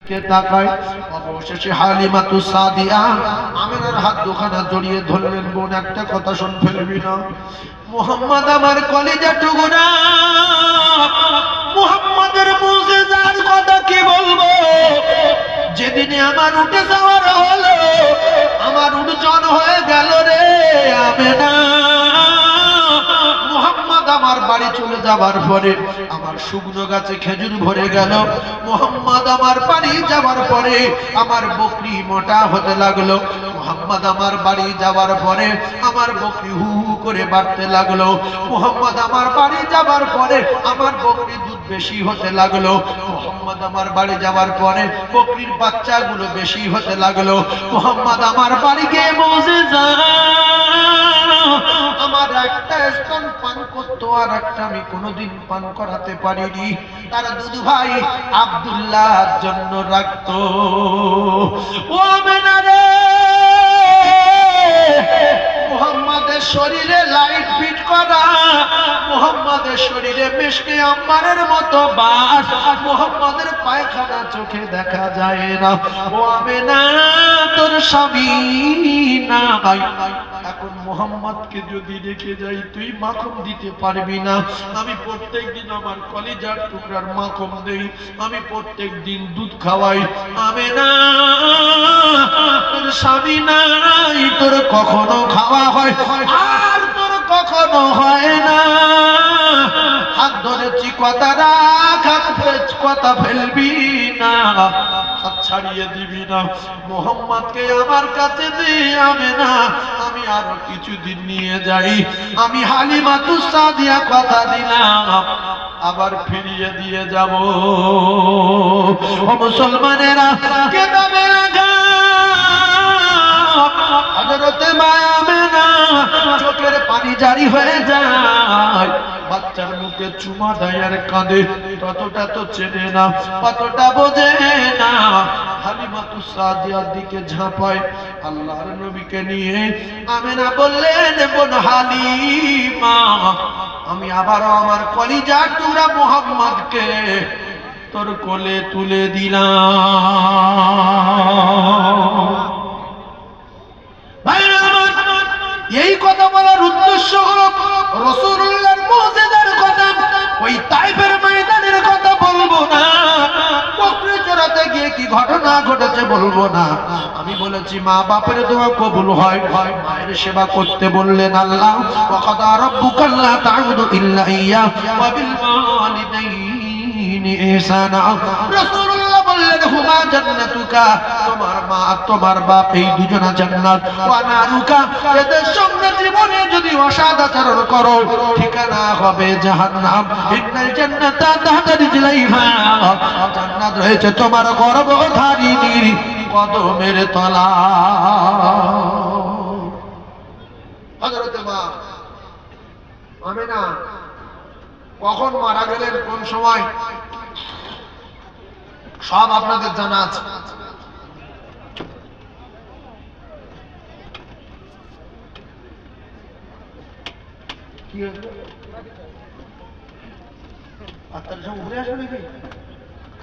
কে তাকায়। অবশেষে হালিমাতু সাদিয়া আমিনার হাত দুখানা জড়িয়ে ধরলেন, বোন একটা কথা শুন ফেলবি না, মুহাম্মদ আমার কলিজা টুকরা, মুহাম্মাদের মুজিজার কথা কি বলবো, যেদিনে আমার উঠে যাওয়ার হলো, আমার উঠ জন হয়ে গেল রে আমেনা। মুহাম্মদ আমার বাড়ি চলে যাবার পরে আমার শুকনো গাছে খেজুর ভরে গেল। মুহাম্মদ আমার বাড়ি যাবার পরে আমার বকরি মোটা হতে লাগলো। মুহাম্মদ আমার বাড়ি যাবার পরে আমার বকরি হু হু করে বাড়তে লাগলো। মুহাম্মদ আমার বাড়ি যাবার পরে আমার বকরি দুধ বেশি হতে লাগলো। মুহাম্মদ আমার বাড়ি যাবার পরে বকরির বাচ্চাগুলো বেশি হতে লাগলো। মুহাম্মদ আমার বাড়ি গিয়ে মুজিজা আমার একটা স্তন পান করতো, আর একটা আমি কোনোদিন পান করাতে পারিনি। তার দুধ ভাই আব্দুল্লাহর জন্য রাখতো। ও আমেনা রে, মুহাম্মাদের শরীরে লাইট ফিট করা, মুহাম্মাদের শরীরে মিশকে আম্বারের মতো বাস, মুহাম্মাদের পায়খানা চোখে দেখা যায় না। ও আমেনা তোর স্বামী নাই, এখন মুহাম্মদকে যদি রেখে যাই তুই মাখন দিতে পারবি না। আমি প্রত্যেকদিন আমার কলিজার টুকরার মাখন দেই, আমি প্রত্যেকদিন দুধ খাওয়াই। আমেনা তোর স্বামী নাই, তোর কখনো খাওয়া হয় আর তোর কখনো হয় না। হাত ধরেছি কথা রাখ, কথা ফেলবি না, হাত ছাড়িয়ে দিবি না। মুহাম্মদকে আমার কাছে দে আমেনা, আমি আরো কিছুদিন নিয়ে যাই। আমি হালিমাতু সাদিয়া কথা দিলাম আবার ফিরিয়ে দিয়ে যাব। ও মুসলমানেরা, কেদাবে লাগা হযরতে মা আমেনা চোখের পানি জারি হয়ে যায়। বাচ্চার মুখে চুমা দেয় আর কাঁদে, ততটা তো চেনে না, কতটা বোঝে না। হালিমাতু সাদিয়ার দিকে ঝাঁপায়, আল্লাহর নবীকে নিয়ে আমেনা বললেন, বোন হালিমা, আমি আবারও আমার কলিজার টুকরা মুহাম্মদকে তোর কোলে তুলে দিলাম। এই কথা বলার উদ্দেশ্য হলো রাসূলুল্লাহর মুজিজার কথা, ওই তাইফের ময়দানের কথা বলবো না, বকরি চড়াতে গিয়ে কি ঘটনা ঘটেছে বলবো না। আমি বলেছি মা বাপের দোয়া কবুল হয়, মায়ের সেবা করতে বললেন আল্লাহ, ওয়া কাদা রাব্বুকা আল্লা তা'বুদু ইল্লা ইয়্যাহু ওয়া বিল ওয়ালিদাইনি ইহসানা। রাসূলুল্লাহ বললেন, হুমা জান্নাতুকা, তোমার মা তোমার বাপ এই দুজনা জান্নাত, ওয়া নারুকা, এদের সঙ্গে জীবনে যদি অসৎ আচরণ করো ঠিকানা হবে জাহান্নাম। ইন্নাল জান্নাতা তাহতা রিজলাইহা, জান্নাত রয়েছে তোমার গর্ভধারিণীর কদমের তলায়। হযরতে মা আমেনা কখন মারা গেলেন, কোন সময়, সব আপনাদের জানা আছে। কি বাচ্চারা সব উপরে আসবে নাকি?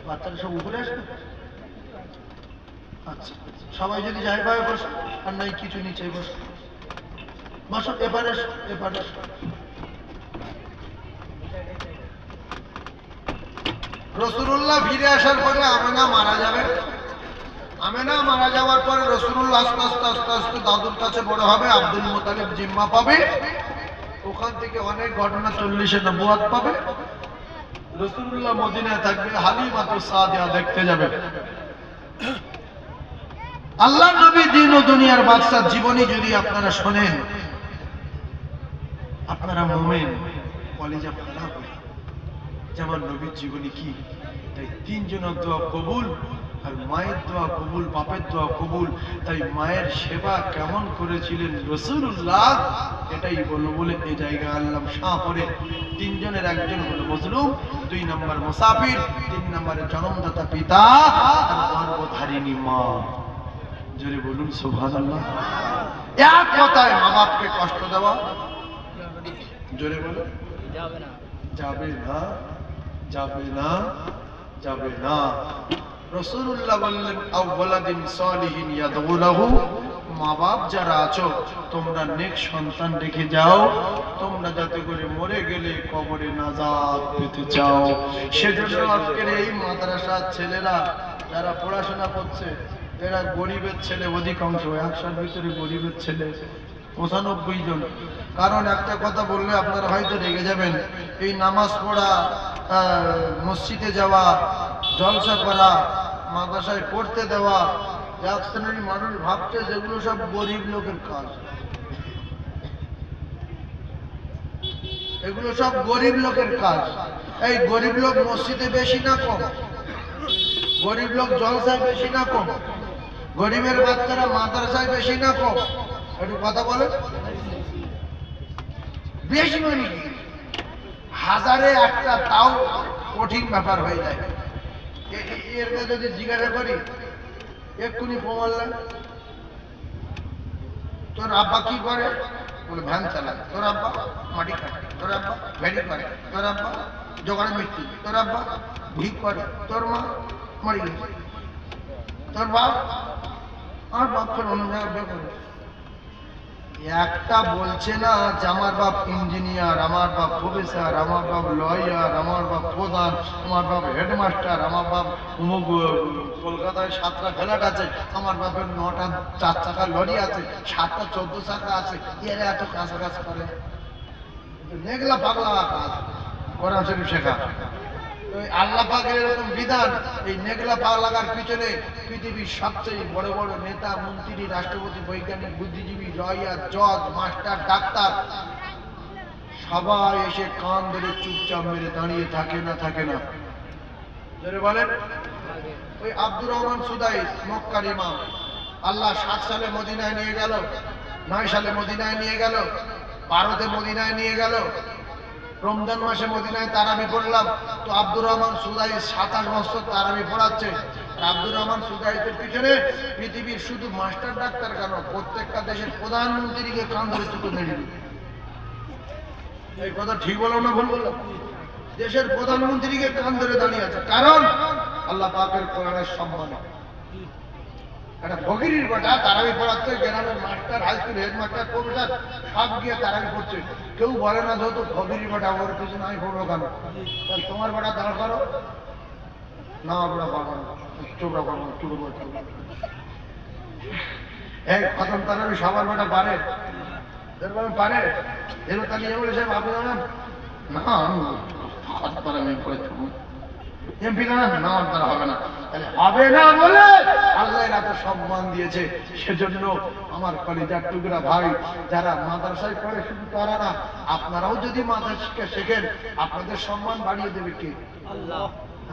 বাচ্চারা সব উপরে আসবে? আচ্ছা, সবাই যদি যাই পাবে বসো, আর নাই কিছু নিচে বসো, বসো, এপারে এপারে। রাসূলুল্লাহ ফিরে আসার পরে আমেনা মারা যাবে। আমেনা মারা যাওয়ার পরে রাসূলুল্লাহ আস্তে আস্তে আস্তে আস্তে দাদুর কাছে বড় হবে, আব্দুল মুতালিব জিম্মা পাবে, ওখান থেকে অনেক ঘটনা 40-এ নবুয়ত পাবে। রাসূলুল্লাহ মদিনায় থাকবে, হালিমাতু সাদিয়া দেখতে যাবে। আল্লাহর নবী দিন ও দুনিয়ার বাদশার জীবনী যদি আপনারা শোনেন, আপনারা মুমিন কলিজা ফাটা হবে, যেমন নবীর জীবনী কি। তাই তিনজনের দোয়া কবুল, আর মায়ের দোয়া কবুল, বাপের দোয়া কবুল। তাই মায়ের সেবা কেমন করেছিলেন রাসূলুল্লাহ, এটাই বলবো বলে এই জায়গায় আল্লাহ শাহরে তিনজনের একজন হলো মজলুম, 2 নম্বর মুসাফির, 3 নম্বরে জন্মদাতা পিতা, আর গর্ভধারিণী মা। জোরে বলুন সুবহানাল্লাহ। এক কথায় মা বাপকে কষ্ট দেওয়া, জোরে বলুন, যাবে না, যাবে না, যাবে না। রাসূলুল্লাহ বললেন আওয়ালাদিন সালিহিন ইয়াদউ লাহু, মা বাপ যারা আছো তোমরা নেক সন্তান রেখে যাও, তোমরা যাতে করে মরে গেলে কবরে নাজাত পেতে চাও। সেজন্য আজকের এই মাদ্রাসার ছেলেরা যারা পড়াশোনা করছে এরা গরিবের ছেলে, অধিকাংশ 100 ভিতরে গরিবের ছেলে 95 জন। কারণ একটা কথা বললে আপনারা হয়তো রেগে যাবেন, এই নামাজ পড়া, মসজিদে যাওয়া, জলসা করা, মাদ্রাসায় পড়তে দেওয়া, এক শ্রেণীর মানুষ ভাবছে যেগুলো সব গরিব লোকের কাজ। এগুলো সব গরিব লোকের কাজ। এই গরিব লোক মসজিদে বেশি না কম? গরিব লোক জলসায় বেশি না কম? গরিবের বাচ্চারা মাদ্রাসায় বেশি না কম? একটু কথা বলে। বেশি মানে কি? হাজারে একটা, তাও কঠিন ব্যাপার হয়ে যায়। এর যদি জিজ্ঞাসা করি এক্ষুনি প্রমাণ, তোর আব্বা কি করে? বলে ভ্যান চালায়। তোর আব্বা মাটি কাটে। তোর আব্বা ভ্যানি করে। তোর আব্বা জোগাড় মিস্ত্রি। তোর আব্বা ভিক করে। তোর মা মরে গেছে। তোর বাপ? আমার বাপ ফের অন্য জায়গায় বিয়ে করে। একটা বলছে না যে আমার বাপ ইঞ্জিনিয়ার, আমার বাপ প্রফেসর, আমার বাপ লয়ার, আমার বাপ প্রধান, আমার বাপ হেডমাস্টার, আমার বাপ কলকাতায় 7টা ফ্ল্যাট আছে, আমার বাপের 9টা 4 চাকা লরি আছে, 7টা 14 চাকা আছে। এরা এত কাছাকাছি করে মেঘলা পাগলা কাজ। কোরআন শরীফ শেখা আল্লাহ পাকের এরকম বিধান। এই নেগলা পা লাগার পিছনে পৃথিবীর সবচেয়ে বড় বড় নেতা, মন্ত্রী, রাষ্ট্রপতি, বৈজ্ঞানিক, বুদ্ধিজীবী, লয়ার, জজ, মাস্টার, ডাক্তার সবাই এসে কান ধরে চুপচাপ মেরে দাঁড়িয়ে থাকে না? থাকে না? ধরে বলেন। ওই আব্দুর রহমান সুদাইস মক্কার ইমাম, আল্লাহ 7 সালে মদিনায় নিয়ে গেল, 9 সালে মদিনায় নিয়ে গেল, 12তে মদিনায় নিয়ে গেল। রমজান মাসে মদিনায় তারাবি পড়লাম, তো আব্দুর রহমান সুদাইস 27 বছর তারাবি পড়াচ্ছে। আব্দুর রহমান সুদাইসের পিছনে পৃথিবীর শুধু মাস্টার ডাক্তার কেন, প্রত্যেকটা দেশের প্রধানমন্ত্রীকে কান ধরে চুপে মেরে দিল। এই কথা ঠিক বললাম না ভুল বললাম? দেশের প্রধানমন্ত্রীকে কান ধরে দাঁড়িয়ে আছে, কারণ আল্লাহ পাকের কোরআনের সম্মানে। একটা ফকিরের বেটা তারাবি পড়াচ্ছে, গ্রামের master, high school headmaster, professor সব গিয়ে তারাবি পড়ছে। কেউ বলে না যেহেতু ফকিরের বেটা ওর পিছনে আমি পড়বো কেন? তাহলে তোমার বেটা দাঁড় করো না, ওরা পারবো না, চোপড়া করবো, চুড়ো করতে এক খতম তারাবি সবার বেটা পারে? পারে? এর তাহলে এ বলে সাহেব আপনি জানেন না আমি খতম তারাবি করে থাকবো, এমপি না না দ্বারা হবে না। তাহলে হবে না বলে আল্লাহ এত সম্মান দিয়েছে। সেজন্য আমার কলিজার টুকরা ভাই যারা মাদ্রাসায় পড়ে, শুধু তারা না, আপনারাও যদি মাদ্রাসা শেখেন আপনাদের সম্মান বাড়িয়ে দেবে কে? আল্লাহ।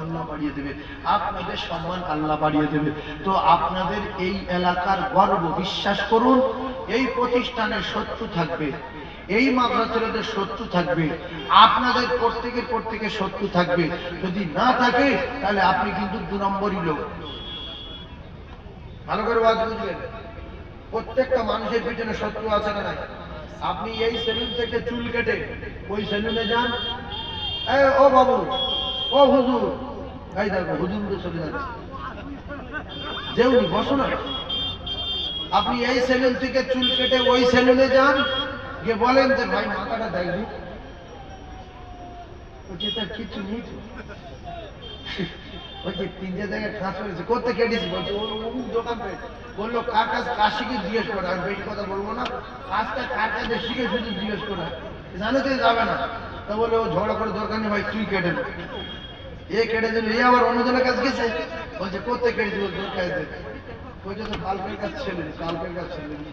আল্লাহ বাড়িয়ে দেবে আপনাদের সম্মান, আল্লাহ বাড়িয়ে দেবে। তো আপনাদের এই এলাকার গর্ব, বিশ্বাস করুন, এই প্রতিষ্ঠানের শত্রু থাকবে, এই মাদ্রাসাদের শত্রু থাকবে, আপনাদের প্রত্যেকের শত্রু থাকবে। যদি না থাকে তাহলে আপনি কিন্তু 2 নম্বরই লোক। ভালো করে ওয়াজ বুঝবেন, প্রত্যেকটা মানুষের পিছনে শত্রু আছে না নাই? আপনি এই সেলুন থেকে চুল কেটে ওই সেলুনে যান, ও বাবু, ও হুজুর, এই দেখো হুজুর চলে যাচ্ছে, যেউনি বসো না। আপনি এই সেলুন থেকে চুল কেটে ওই সেলুনে যান, গিয়ে বলেন যে ভাই মাথাটা দেখবি, তার কিছু নেই। ওই যে 3টে জায়গায় খাস করেছে, করতে কেটেছি, বলছে অমুক দোকান থেকে। বললো কার কাজ কাজ শিখে জিজ্ঞেস করে, আমি বেশি কথা বলবো না, কাজটা কার কাছে শিখে শুধু জিজ্ঞেস করে, জানো তো যাবে না। তা বলে ও ঝগড়া করে দরকার নেই ভাই তুই কেটে দে। এ কেটে দিল, এ আবার অন্যজনের কাছে গেছে, বলছে করতে কেটেছি, বল তোর কাছে দে। বলছে তো কালকের কাজ ছেড়ে দি, কালকের কাজ ছেড়ে দি,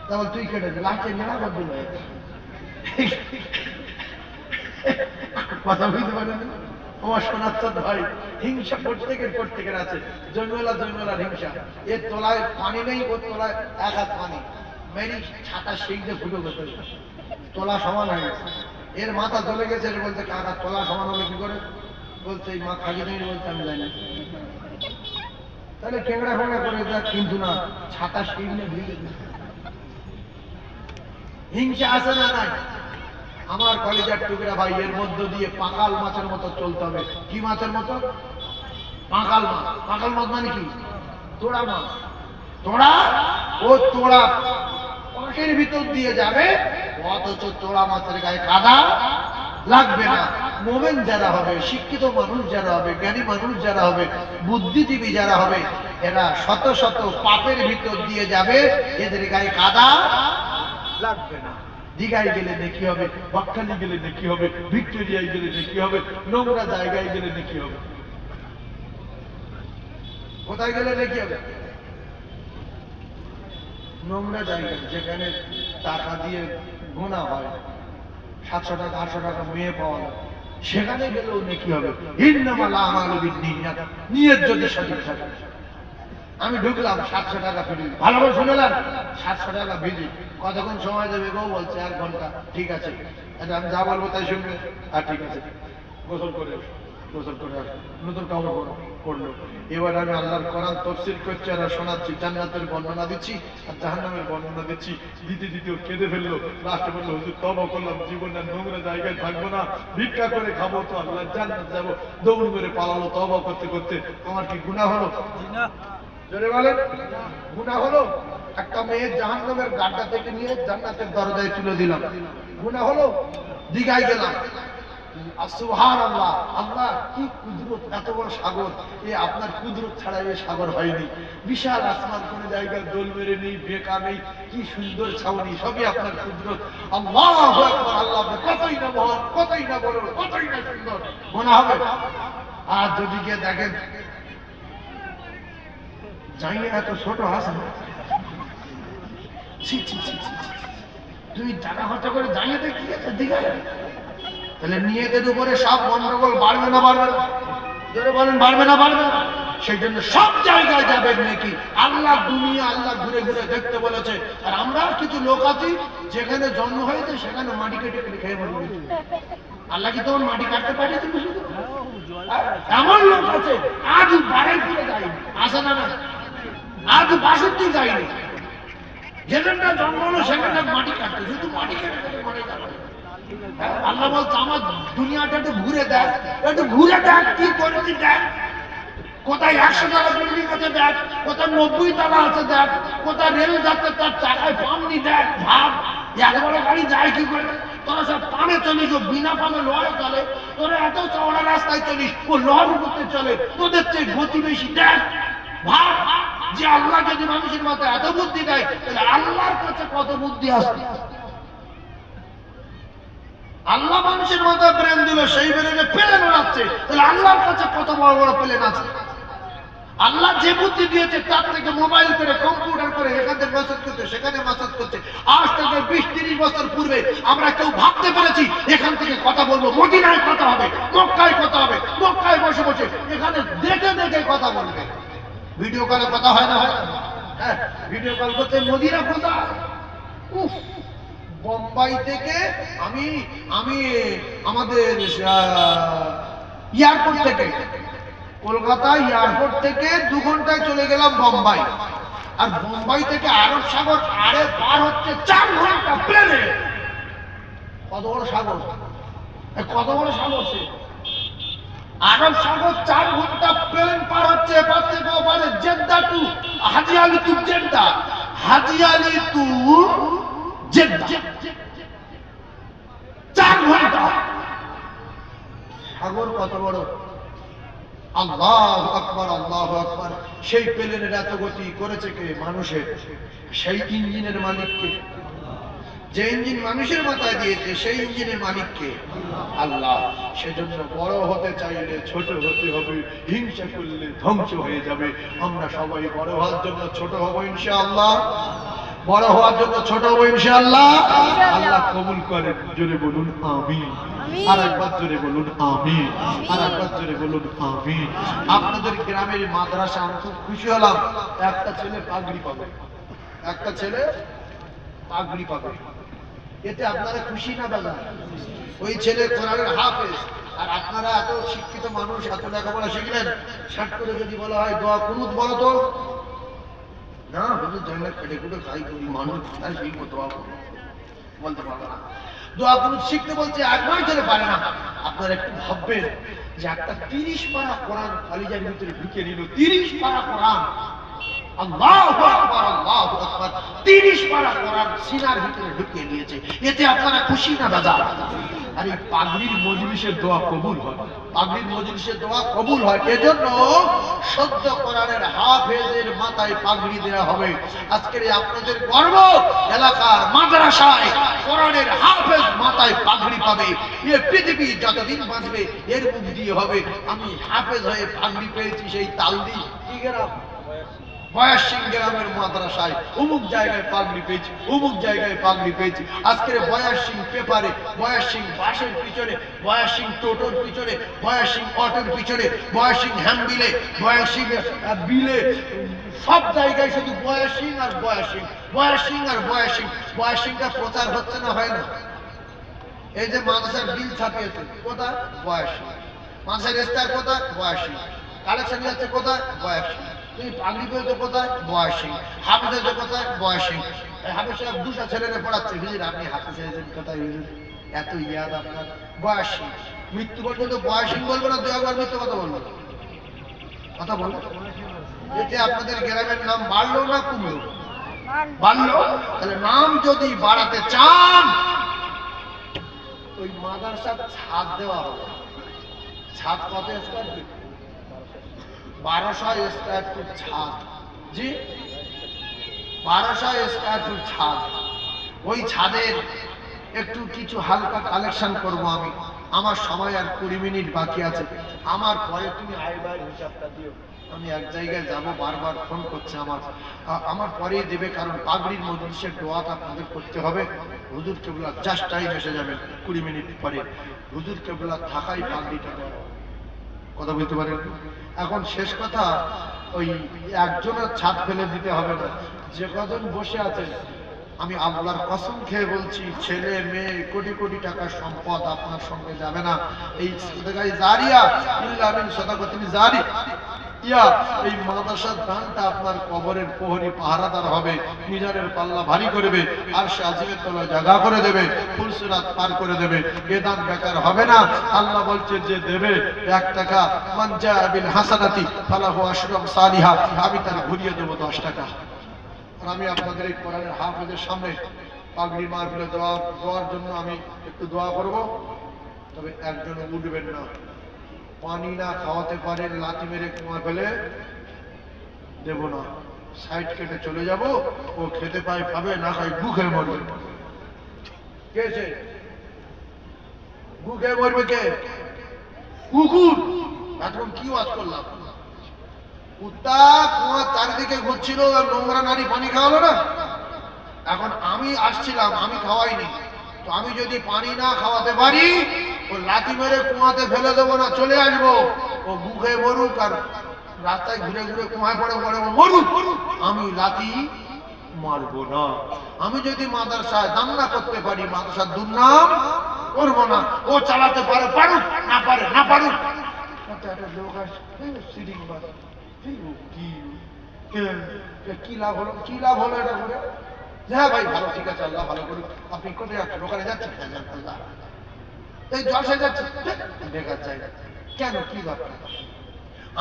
তাহলে তুই কেটে দে। লাস্টে মেলা করবি না, কথা বুঝতে পারেন? আমার সোনার ভাই, হিংসা প্রত্যেকের আছে। জৈনলার হিংসা। এর তলায় পানি নেই, ওর তলায় 1 হাত পানি, মেরি ছাতা শিখতে ফুটো করতে, তলা সমান হয়ে গেছে। এর মাথা চলে গেছে, বলতে কাকা তলা সমান হলে কি করে? বলছে এই মা খালি নেই, বলতে আমি জানি না। তাহলে কেংড়া ফেংড়া করে দেখ, কিন্তু না, ছাতা শিখলে ভিড়ে হিংসা আছে না নাই? আমার কলিজার টুকরা ভাই, এর মধ্য দিয়ে পাকাল মাছের মতো চলতে হবে। কি মাছের মতো? পাকাল মাছ। পাকাল মাছ মানে কি? তোড়া মাছ। তোড়া, ও তোড়া পাকের ভিতর দিয়ে যাবে, অথচ তোড়া মাছের গায়ে কাদা লাগবে না। মোমেন যারা হবে, শিক্ষিত মানুষ যারা হবে, জ্ঞানী মানুষ যারা হবে, বুদ্ধিজীবী যারা হবে, এরা শত শত পাপের ভিতর দিয়ে যাবে, এদের গায়ে কাদা লাগবে না। দীঘায় গেলে নেকি হবে, বকখালি গেলে নেকি হবে, ভিক্টোরিয়ায় গেলে নেকি হবে, নোংরা জায়গায় গেলে নেকি হবে। কোথায় গেলে নেকি হবে? নোংরা জায়গায়, যেখানে টাকা দিয়ে গোনা হয়, 700 টাকা 800 টাকা মেয়ে পাওয়া যায়, সেখানে গেলেও নেকি হবে। ইন্নামাল আমালু বিন্নিয়াত, নিয়ত যদি সঠিক থাকে। আমি ঢুকলাম, 700 টাকা ফিরি, ভালো করে শুনলাম, 700 টাকা ভিজি, কতক্ষণ সময় দেবে গো? বলছে 1 ঘন্টা। ঠিক আছে, আমি যা বলবো তাই শুনবে। আর ঠিক আছে, গোসল করে নতুন কাপড় করলো। এবার আমি আল্লাহর কোরআন তাফসীর করছি আর শোনাচ্ছি, জান্নাতের বর্ণনা দিচ্ছি আর জাহান্নামের বর্ণনা দিচ্ছি। দিতে কেঁদে ফেললো। লাস্টে বললো, হুজুর তওবা করলাম, জীবনে নোংরা জায়গায় থাকবো না, ভিক্ষা করে খাবো, তো আল্লাহর জান্নাত যাবো। দৌড় মেরে পালালো তওবা করতে করতে। আমার কি গুনাহ হলো? জোরে বলেন, গুনাহ হলো? একটা মেয়ের জাহান্নামের গাড্ডা থেকে নিয়ে জান্নাতের দরজায় তুলে দিলাম, গুনাহ হলো? দীঘায় গেলাম, সুবহানাল্লাহ, আল্লাহ কি কুদরত, এত বড় সাগর, আপনার কুদরত ছাড়া এই সাগর হয়নি। বিশাল আসমান, কোন জায়গায় দোল মেরে নেই, বেকা নেই, কি সুন্দর ছাউনি, সবই আপনার কুদরত। আল্লাহু আকবার, আল্লাহ কতই না মহান, কতই না বড়, কতই না সুন্দর। মনে হবে। আর যদি গিয়ে দেখেন জাইয়ে এত ছোট আছে, তুমি টাকা খরচা করে জাইয়েতে কি আছে দীঘায়? তাহলে নিয়তের উপরে সব গন্ডগোল বাড়বে না বাড়বে না? জোরে বলেন, বাড়বে না বাড়বে না? সেই জন্য সব জায়গায় যাবেন নাকি আল্লাহ, দুনিয়া আল্লাহ ঘুরে ঘুরে দেখতে বলেছে। আর আমরা কিছু লোক আছি, যেখানে জন্ম হয়েছে সেখানে মাটি কেটে কেটে খেয়ে মরবে। আল্লাহ কি তোমার মাটি কাটতে পারে? এমন লোক আছে, আজ বাড়াইপুরে যায়নি, আসে না না, আজ 62 যায়নি, যেখানটা জন্ম হলো সেখানে মাটি কাটতে, শুধু মাটি কেটে কেটে মরে যাবে। আল্লাহ বলছে, আমার দুনিয়াটা একটু ঘুরে দেখ, একটু ঘুরে দেখ কি করেছি দেখ, কোথায় 100 টাকা বিল্ডিং আছে দেখ, কোথায় 90 তলা আছে দেখ, কোথায় রেল যাচ্ছে তার চাকায় পামনি দেখ। ভাব, এত বড় গাড়ি যায় কি করে? তোরা সব পানে চলিস, বিনা পানে লোহায় চলে, তোরা এত চওড়া রাস্তায় চলিস, ও লোহার উপরে চলে, তোদের চেয়ে গতি বেশি। দেখ, ভাব যে আল্লাহ যদি মানুষের মাথায় এত বুদ্ধি দেয়, তাহলে আল্লাহর কাছে কত বুদ্ধি আসবে। আল্লাহ মানুষের মাথায় ব্রেন দিল, সেই ব্রেনে প্লেন উড়াচ্ছে, তাহলে আল্লাহর কাছে কত বড় বড় প্লেন আছে। আল্লাহ যে বুদ্ধি দিয়েছে তার থেকে মোবাইল করে, কম্পিউটার করে, এখানে মেসেজ করছে, সেখানে মেসেজ করছে। আজ থেকে 20-30 বছর পূর্বে আমরা কেউ ভাবতে পেরেছি এখান থেকে কথা বলবো, মদিনায় কথা হবে, মক্কায় কথা হবে, মক্কায় বসে বসে এখানে দেখে দেখে কথা বলবে। ভিডিও কলে কথা হয় না? হয় না? হ্যাঁ, ভিডিও কল করতে মদিনা কোথায়? উফ, বোম্বাই থেকে আমি আমাদের এয়ারপোর্ট থেকে, কলকাতা এয়ারপোর্ট থেকে 2 ঘন্টায় চলে গেলাম বোম্বাই। আর বোম্বাই থেকে আরব সাগর আরে পার হচ্ছে 4 ঘন্টা প্লেনে। কত বড় সাগর, কত বড় সাগর সে! আরব সাগর 4 ঘন্টা প্লেন পার হচ্ছে, এপার থেকে ওপারে, Jeddah two Haji Ali two Jeddah, Haji Ali two Jeddah, 4 ঘন্টা। সাগর কত বড়! আল্লাহু আকবার, আল্লাহু আকবার। সেই প্লেনের এত গতি করেছে কে? মানুষের। সেই ইঞ্জিনের মালিককে, যে ইঞ্জিন মানুষের মাথায় দিয়েছে, সেই ইঞ্জিনের মালিককে আল্লাহ। সেজন্য বড় হতে চাইলে ছোট হতে হবে, হিংসা করলে ধ্বংস হয়ে যাবে। আমরা সবাই বড় হওয়ার জন্য ছোট হব ইনশাআল্লাহ, বড় হওয়ার জন্য ছোট হব ইনশাআল্লাহ। আল্লাহ কবুল করেন, জোরে বলুন আমিন। আর একবার জোরে বলুন আমিন, আর একবার জোরে বলুন আমিন। আপনাদের গ্রামের মাদ্রাসা, আমি খুব খুশি হলাম, একটা ছেলে পাগড়ি পাবে, একটা ছেলে পাগড়ি পাবে। এতে আপনারা খুশি না দাদা? ওই ছেলে কোরআনের হাফেজ, আর আপনারা এত শিক্ষিত মানুষ, এত লেখাপড়া শিখলেন, শাট করে যদি বলা হয় দোয়া কুনুত বলো তো, না হুজুর জান্নাত কেটে কুটে খাই করি, মানুষ তাই সেই দোয়া বলতে পারবে না। দোয়া কুনুত শিখতে বলছে, 1 মাস ধরে পারে না। আপনারা একটু ভাববেন যে একটা 30 পারা কোরআন কলিজার ভিতরে ঢুকে নিল, 30 পারা কোরআন, আল্লাহু আকবার, আল্লাহু আকবার, 30 পারা কোরআন সিনার ভিতরে ঢুকিয়ে নিয়েছে। এতে আপনারা খুশি না বাজার? আর এই পাগড়ির মজলিসের দোয়া কবুল হয়, পাগড়ির মজলিসের দোয়া কবুল হয়। এজন্য সদ্য কোরআনের হাফেজের মাথায় পাগড়ি দেওয়া হবে। আজকের আপনাদের গর্ব, এলাকার মাদ্রাসায় কোরআনের হাফেজ মাথায় পাগড়ি পাবে। এ পৃথিবী যতদিন বাঁচবে এর মুখ দিয়ে হবে আমি হাফেজ হয়ে পাগড়ি পেয়েছি, সেই তালদি কি গেলাম বয়স সিং গ্রামের মাদ্রাসায় অমুক জায়গায় পাগড়ি পেয়েছি, অমুক জায়গায় পাগড়ি পেয়েছি। আজকের বয়স সিং পেপারে, বয়স সিং বাসের পিছনে, বয়স সিং টোটোর পিছনে, বয়স সিং অটোর পিছনে, বয়স সিং হ্যাম্বিলে, বয়স সিং বিলে, সব জায়গায় শুধু বয়স সিং আর বয়স সিং, বয়স সিং আর বয়স সিং। বয়স সিংটা প্রচার হচ্ছে না, হয় না? এই যে মাদ্রাসার বিল ছাপিয়েছে কোথায়? বয়স সিং। মাদ্রাসার ইস্তার কোথায়? বয়স সিং। কালেকশন যাচ্ছে কোথায়? বয়স সিং। তুমি পাগড়ি পেয়েছো কোথায়? বয়স সিং। হাফেজ হয়েছে কোথায়? বয়স সিং। হাফেজ সাহেব 200 ছেলেরে পড়াচ্ছে, হুজুর আপনি হাফেজ হয়েছেন কোথায় হুজুর? এত ইয়াদ আপনার। বয়স সিং। মৃত্যু পর্যন্ত বয়স সিং বলবো না, 2 একবার মৃত্যু কথা বলবো, কথা বলবো। এতে আপনাদের গ্রামের নাম বাড়লো না কমলো? বাড়লো। তাহলে নাম যদি বাড়াতে চান ওই মাদ্রাসার ছাদ দেওয়া হবে। ছাদ কত স্কয়ার ফিট? 1200 স্কয়ার ফিট ছাদ। জি, 1200 স্কয়ার ফিট ছাদ। ওই ছাদের একটু কিছু হালকা কালেকশন করব আমি। আমার সময় আর 20 মিনিট বাকি আছে। আমার পরে তুমি আয় ব্যয়ের হিসাবটা দিও। আমি এক জায়গায় যাব, বারবার ফোন করছে আমার পরেই দেবে, কারণ পাগড়ির মজলিসের দোয়াটা আপনাদের করতে হবে। হুজুর কেবলা জাস্ট টাইম এসে যাবেন 20 মিনিট পরে। হুজুর কেবলা থাকাই পাগড়িটা দেওয়া, কথা বলতে পারেন। এখন শেষ কথা, ওই একজনের ছাদ ফেলে দিতে হবে না। যে কজন বসে আছে আমি আল্লাহর কসম খেয়ে বলছি, ছেলে মেয়ে কোটি কোটি টাকার সম্পদ আপনার সঙ্গে যাবে না। এই সাদাকায়ে জারিয়া ইল্লা মিন সাদাকাতিন জারি ইয়া, এই মাদ্রাসার দানটা আপনার কবরের প্রহরী পাহারাদার হবে, মিজানের পাল্লা ভারী করবে, আরশে আজিমের তলায় জায়গা করে দেবে, ফুলসিরাত পার করে দেবে। এ দান বেকার হবে না। আল্লাহ বলছে যে দেবে 1 টাকা, মান জা বিল হাসানাতি ফালাহু আশরু সালিহা, আমি তার ঘুরিয়ে দেব 10 টাকা। আর আমি আপনাদের এই কোরআনের হাফেজের সামনে পাগড়ি মাহফিলে দেওয়ার জন্য আমি একটু দোয়া করব। তবে একজন উঠবেন না, পানি না খাওয়াতে পারেন লাথি মেরে কুয়া ফেলে দেব না, সাইড কেটে চলে যাব। ও খেতে পায় পাবে, না খাই গু খেয়ে মরবে। কে সে গু খেয়ে মরবে? কে? কুকুর। এখন কি ওয়াজ করলাম? কুত্তা কুয়ার চারিদিকে ঘুরছিল, নোংরা নারী পানি খাওয়ালো না। এখন আমি আসছিলাম, আমি খাওয়াইনি, তো আমি যদি পানি না খাওয়াতে পারি ও লাথি মেরে কুয়াতে ফেলে দেবো না, চলে আসবো। ও মুখে মরুক আর রাস্তায় ঘুরে ঘুরে কুয়ায় পড়ে পড়ে মরুক, আমি লাথি মারবো না। আমি যদি মাদ্রাসায় দান না করতে পারি, মাদ্রাসার দুর্নাম করবো না। ও চালাতে পারে, পারুক, না পারে না পারুক। একটা লোক আসে সিটিং বাস, কি লাভ হলো? কি লাভ হলো এটা করে? হ্যাঁ ভাই ভালো, ঠিক আছে, আল্লাহ ভালো করুক। আপনি কোথায় যাচ্ছেন? ওখানে যাচ্ছেন? আল্লাহ এই জলসায় যাচ্ছে, বেকার জায়গা। কেন? কি দরকার?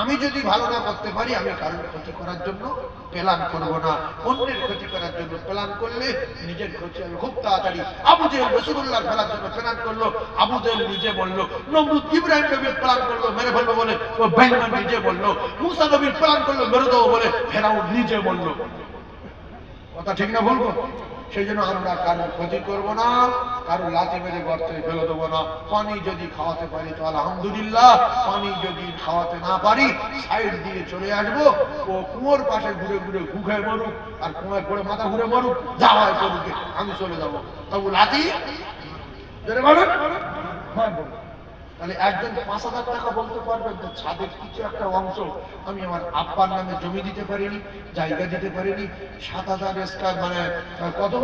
আমি যদি ভালো না করতে পারি, আমি কারোর ক্ষতি করার জন্য প্ল্যান করবো না। অন্যের ক্ষতি করার জন্য প্ল্যান করলে নিজের ক্ষতি হবে খুব তাড়াতাড়ি। আবু জেহেল রাসূলুল্লাহ ফেলার জন্য প্ল্যান করলো, আবু জেহেল নিজে বললো। নমরুদ ইব্রাহিম নবীর প্ল্যান করলো, মেরে ফেলবো বলে ও বেঈমান নিজে বললো। মুসা নবীর প্ল্যান করলো, মেরে দেবো বলে ফেরাউন নিজে বললো। কথা ঠিক না বলবো? সেই জন্য আমরা কারোর ক্ষতি করবো না, কারো লাথি মেরে গর্তে ফেলে দেবো না। পানি যদি খাওয়াতে পারি তো আলহামদুলিল্লাহ, পানি যদি খাওয়াতে না পারি সাইড দিয়ে চলে আসবো। ও কুয়োর পাশে ঘুরে ঘুরে ঘুখে মরুক আর কুয়োয় পড়ে মাথা ঘুরে মরুক, যা হয় করুক, আমি চলে যাবো। তবু লাথি বলুন। হ্যাঁ বলুন। তাহলে একজন 5,000 টাকা বলতে পারবেন তো ছাদের কিছু একটা অংশ আমি আমার আব্বার নামে জমি দিতে পারিনি, জায়গা দিতে পারিনি। 7,000 স্কয়ার মানে কত?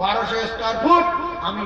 1200 স্কয়ার ফুট আমি